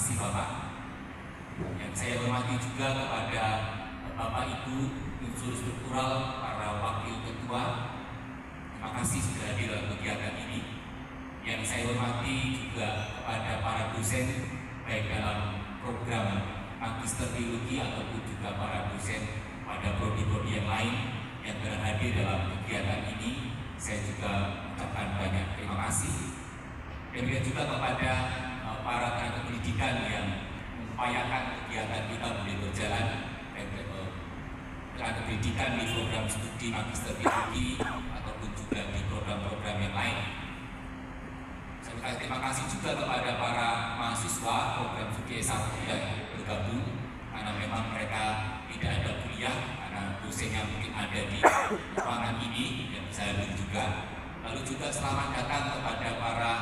kasih Bapak. Yang saya hormati juga kepada Bapak Ibu unsur struktural, para wakil ketua, terima kasih sudah hadir dalam kegiatan ini. Yang saya hormati juga kepada para dosen, baik dalam program Magister Teologi ataupun juga para dosen pada prodi-prodi yang lain yang berhadir dalam kegiatan ini. Saya juga mengucapkan banyak terima kasih. Demikian juga kepada para tenaga pendidikan yang mengupayakan kegiatan kita boleh berjalan, tenaga pendidikan di program studi Magister Teologi ataupun juga di program-program yang lain. Saya terima kasih juga kepada para mahasiswa program studi S1 yang bergabung, karena memang mereka tidak ada kuliah karena dosen yang mungkin ada di ruangan ini yang bisa hadir juga. Lalu juga selamat datang kepada para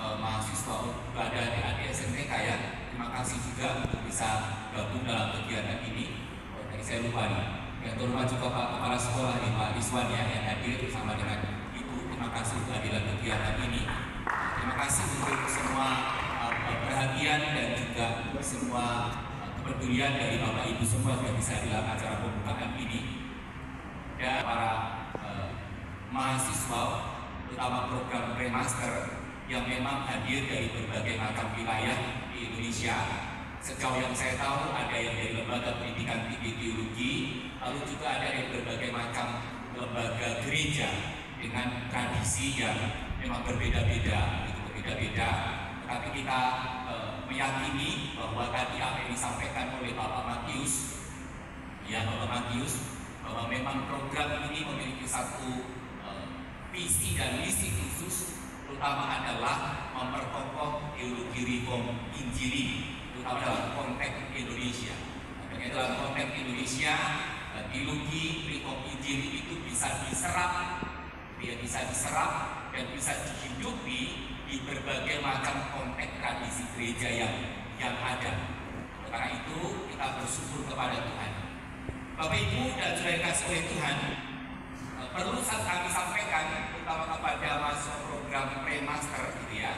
mahasiswa pada adik-adik SMTK ya. Terima kasih juga untuk bisa gabung dalam kegiatan ini. Tadi saya lupa nih, yang terhormat juga Pak Kepala Sekolah nih, Pak Rizwan ya, yang hadir bersama dengan Ibu. Terima kasih untuk hadiran kegiatan ini. Terima kasih untuk semua perhatian dan juga semua kepedulian dari Bapak Ibu semua yang bisa dalam acara pembukaan ini. Dan para mahasiswa, terutama program Pre-Master yang memang hadir dari berbagai macam wilayah di Indonesia. Sejauh yang saya tahu ada yang dari lembaga pendidikan tinggi teologi, lalu juga ada dari berbagai macam lembaga gereja dengan tradisi yang memang berbeda-beda, tetapi kita meyakini bahwa tadi apa yang disampaikan oleh Bapak Matius, ya Bapak Matius, bahwa memang program ini memiliki satu visi dan misi khusus, terutama adalah memperkokoh teologi reform Injili, terutama dalam konteks Indonesia. Dan dalam konteks Indonesia, teologi reform Injili itu bisa diserap dan bisa dihidupi di berbagai macam konteks tradisi gereja yang ada. Karena itu kita bersyukur kepada Tuhan. Bapak Ibu dan saudara kasih oleh Tuhan, perlu kami sampaikan terutama kepada mahasiswa program Pre-Master gitu ya,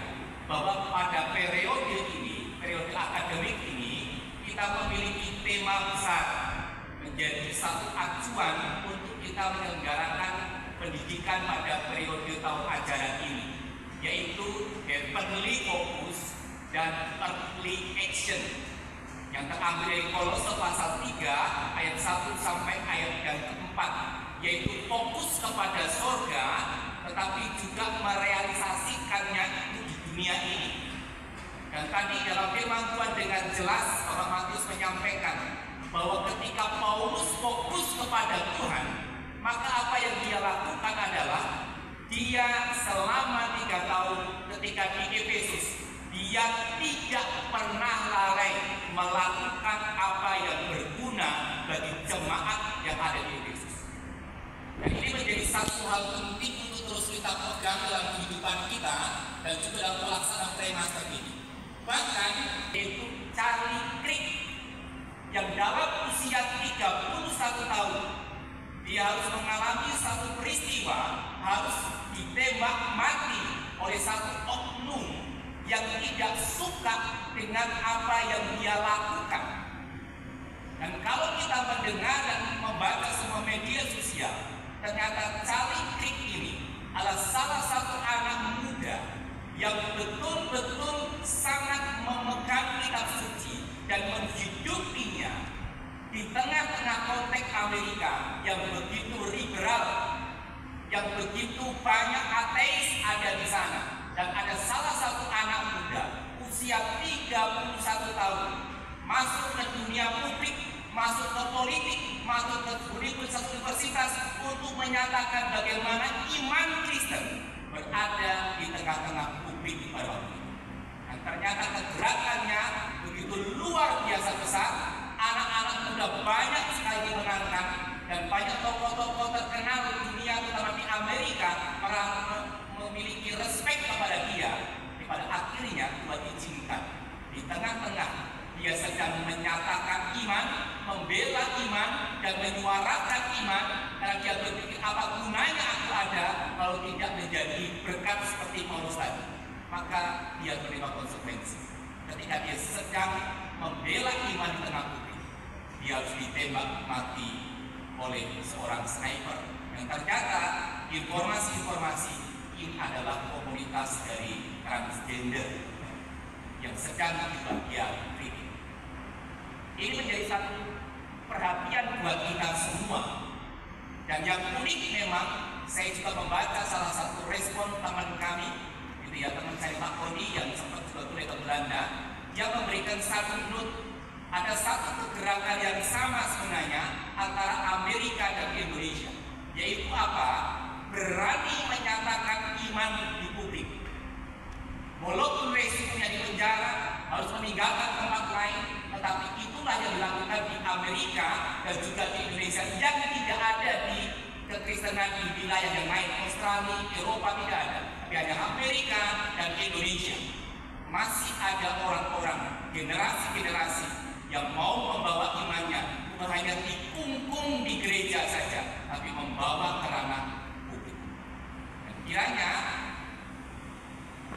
bahwa pada periode ini, periode akademik ini, kita memiliki tema besar menjadi satu acuan untuk kita menyelenggarakan pendidikan pada periode tahun ajaran ini, yaitu heavenly focus dan earthly action, yang terambil dari Kolose pasal 3 ayat 1 sampai ayat yang keempat, yaitu fokus kepada surga tetapi juga merealisasikannya itu di dunia ini. Dan tadi dalam firman Tuhan dengan jelas Bapak Matius menyampaikan bahwa ketika Paulus fokus kepada Tuhan, maka apa yang dia lakukan adalah dia selama 3 tahun ketika di Efesus, dia tidak pernah lalai melakukan apa yang berguna bagi jemaat yang ada di Efesus. Dan ini menjadi satu hal penting untuk terus kita pegang dalam kehidupan kita dan juga dalam pelaksanaan Pre-Master ini. Bahkan yaitu Charlie Crick yang dalam usia 31 tahun dia harus mengalami satu peristiwa, harus ditembak mati oleh satu oknum yang tidak suka dengan apa yang dia lakukan. Dan kalau kita mendengar dan membaca semua media sosial, ternyata Charlie Crick ini adalah salah satu anak muda yang betul-betul sangat memegang kitab suci dan menghidupinya di tengah-tengah konteks Amerika yang begitu liberal, yang begitu banyak ateis ada di sana. Dan ada salah satu anak muda usia 31 tahun masuk ke dunia publik, masuk ke politik, masuk ke universitas untuk menyatakan bagaimana iman Kristen berada di tengah-tengah publik pada waktu itu. Dan ternyata kegerakannya begitu luar biasa besar. Anak-anak muda banyak sekali menantang, dan banyak tokoh-tokoh terkenal di dunia terutama di Amerika memiliki respek kepada dia. Pada akhirnya Tuhan izinkan di tengah-tengah dia sedang menyatakan iman, membela iman dan menyuarakan iman, karena dia berpikir apa gunanya aku ada kalau tidak menjadi berkat seperti Paulus tadi. Maka dia menerima konsekuensi. ketika dia sedang membela iman di tengah publik, dia harus ditembak mati oleh seorang sniper yang ternyata informasi-informasi ini adalah komunitas dari transgender yang sedang dibagian kritik. Ini menjadi satu perhatian buat kita semua. Dan yang unik memang, saya juga membaca salah satu respon teman kami, gitu ya, teman saya Pak Koni yang sempat juga kuliah ke Belanda, yang memberikan satu note. Ada satu kegerakan yang sama sebenarnya antara Amerika dan Indonesia, yaitu apa? Berani menyatakan iman di publik. Walaupun resikonya di penjara, harus meninggalkan tempat lain, tetapi itulah yang dilakukan di Amerika dan juga di Indonesia yang tidak ada di kekristenan di wilayah yang lain. Australia, Eropa tidak ada, tapi hanya Amerika dan Indonesia. Masih ada orang-orang, generasi-generasi yang mau membawa imannya bukan hanya dikungkung di gereja saja, tapi membawa ke ranah publik. Dan kiranya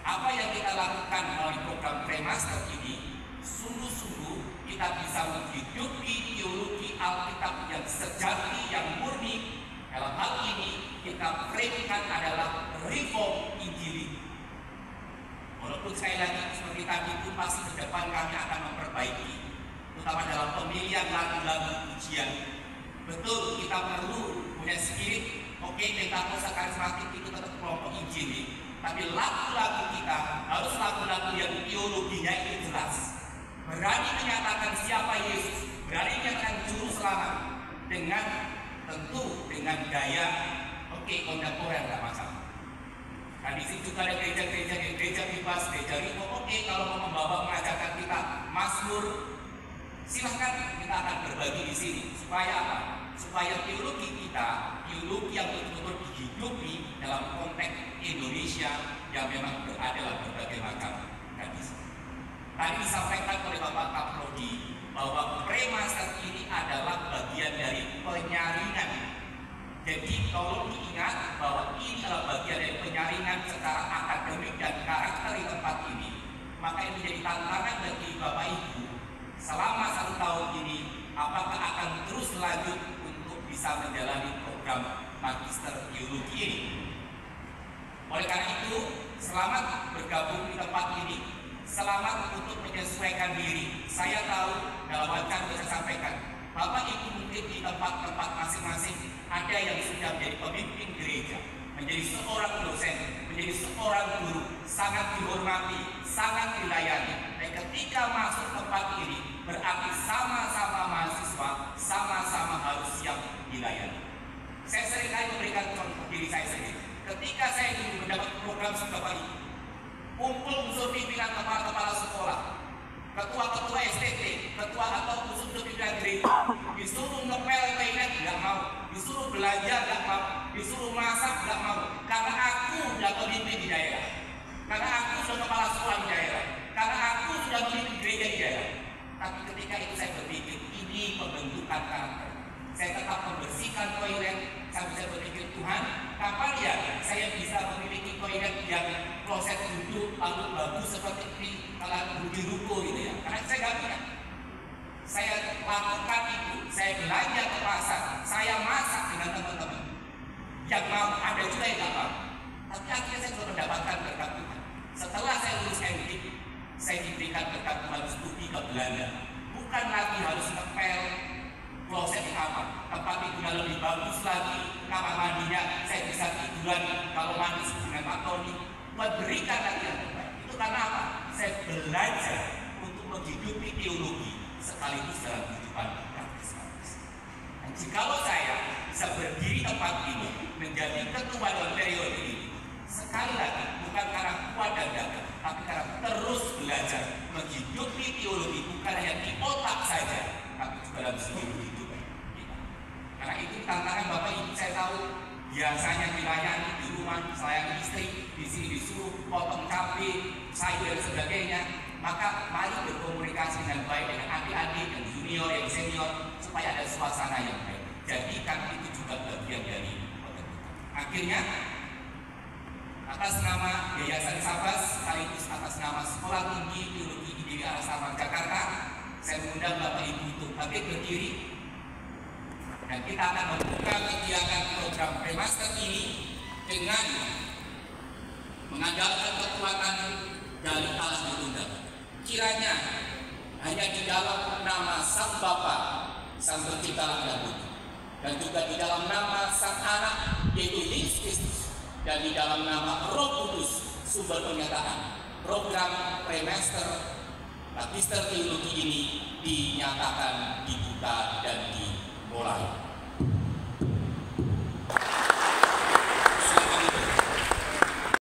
apa yang kita lakukan melalui program Premaster ini, sungguh-sungguh kita bisa menghidupi teologi Alkitab yang sejati, yang murni. Dalam hal ini kita framekan adalah reform Injili. Walaupun sekali lagi seperti tadi itu pasti ke depan kami akan memperbaiki, terutama dalam pemilihan lagu-lagu pujian. Betul, kita perlu punya spirit. Oke, Pentakosta Karismatik itu tetap kelompok Injili, tapi lagu-lagu kita harus lagu-lagu yang teologinya itu jelas. Berani menyatakan siapa Yesus, berani menyatakan juru selamat dengan tentu dengan gaya kontemporer, nggak masalah. Nah, di situ juga ada gereja bebas, gereja Rimo. Oke, kalau mau membawa mengajarkan kita Mazmur, silahkan, kita akan berbagi di sini. Supaya apa? Supaya teologi kita, teologi yang betul-betul dihidupi dalam konteks Indonesia yang memang berada dalam berbagai macam kondisi. Tadi disampaikan oleh Bapak Kaprodi bahwa Premaster ini adalah bagian dari penyaringan. Jadi tolong diingat bahwa ini adalah bagian dari penyaringan secara akademik dan karakter di tempat ini. Maka ini menjadi tantangan bagi Bapak Ibu selama 1 tahun ini, apakah akan terus lanjut untuk bisa menjalani program Magister Teologi ini. Oleh karena itu, selamat bergabung di tempat ini, selamat untuk menyesuaikan diri. Saya tahu dalam wawancara saya sampaikan, Bapak Ibu mungkin di tempat-tempat masing-masing ada yang sudah menjadi pemimpin gereja, menjadi seorang dosen, menjadi seorang guru, sangat dihormati, sangat dilayani. Dan ketika masuk tempat ini, berarti sama-sama mahasiswa, sama-sama harus siap dilayani. Saya seringkali memberikan contoh diri saya sendiri. Ketika saya dulu mendapat program seperti ini, kumpul unsur pimpinan kepala-kepala sekolah, ketua-ketua STT, ketua atau unsur pimpinan gereja, disuruh ngepel toilet nggak mau, disuruh belajar nggak mau, disuruh masak nggak mau, karena aku sudah pemimpin di daerah, karena aku sudah kepala sekolah di daerah, karena aku sudah memimpin gereja di daerah. Tapi ketika itu saya berpikir ini pembentukan karakter. Saya tetap membersihkan toilet. Saya bisa berpikir, Tuhan, kapan ya saya bisa memiliki toilet yang kloset duduk lalu bagus seperti ini kalau di ruko gitu ya? Karena saya nggak punya. Saya lakukan itu, saya belanja ke pasar, saya masak dengan teman-teman. Yang mau, ada juga yang nggak mau. Tapi akhirnya saya sudah mendapatkan berkat Tuhan. Setelah saya lulus MD, saya diberikan berkat Tuhan studi ke Belanda. Bukan lagi harus ngepel kloset di kamar, tempat tidurnya lebih bagus lagi, kamar mandinya saya bisa tiduran kalau mandi dengan Pak Tony. Buat berikan lagi yang terbaik. Itu karena apa? Saya belajar untuk menghidupi teologi sekaligus dalam kehidupan praktis. Dan jikalau saya bisa berdiri tempat ini menjadi ketua dalam periode ini, sekali lagi bukan karena kuat dan gagah, tapi karena terus belajar menghidupi teologi bukan hanya di otak saja, tapi juga dalam seluruh hidup kita. Karena itu tantangan Bapak Ibu saya tahu biasanya dilayani di rumah, melayani istri, di sini disuruh potong cabai, sayur dan sebagainya. Maka mari berkomunikasi dengan baik dengan adik-adik, yang junior, yang senior, supaya ada suasana yang baik. Jadikan itu juga bagian dari pembentukan. Akhirnya atas nama Yayasan Sabas, sekaligus atas nama Sekolah Tinggi Teologi ITB Al-Azhar Jakarta, saya mengundang Bapak Ibu untuk bangkit berdiri, dan kita akan membuka kegiatan program Premaster ini dengan mengandalkan kekuatan dari Allah yang tunggal. Kiranya hanya di dalam nama Sang Bapa, Sang Pencipta langit dan bumi, dan juga di dalam nama Sang Anak, yaitu Yesus Kristus, dan di dalam nama Roh Kudus, sumber penyataan, program Premaster Magister Teologi ini dinyatakan dibuka dan dimulai.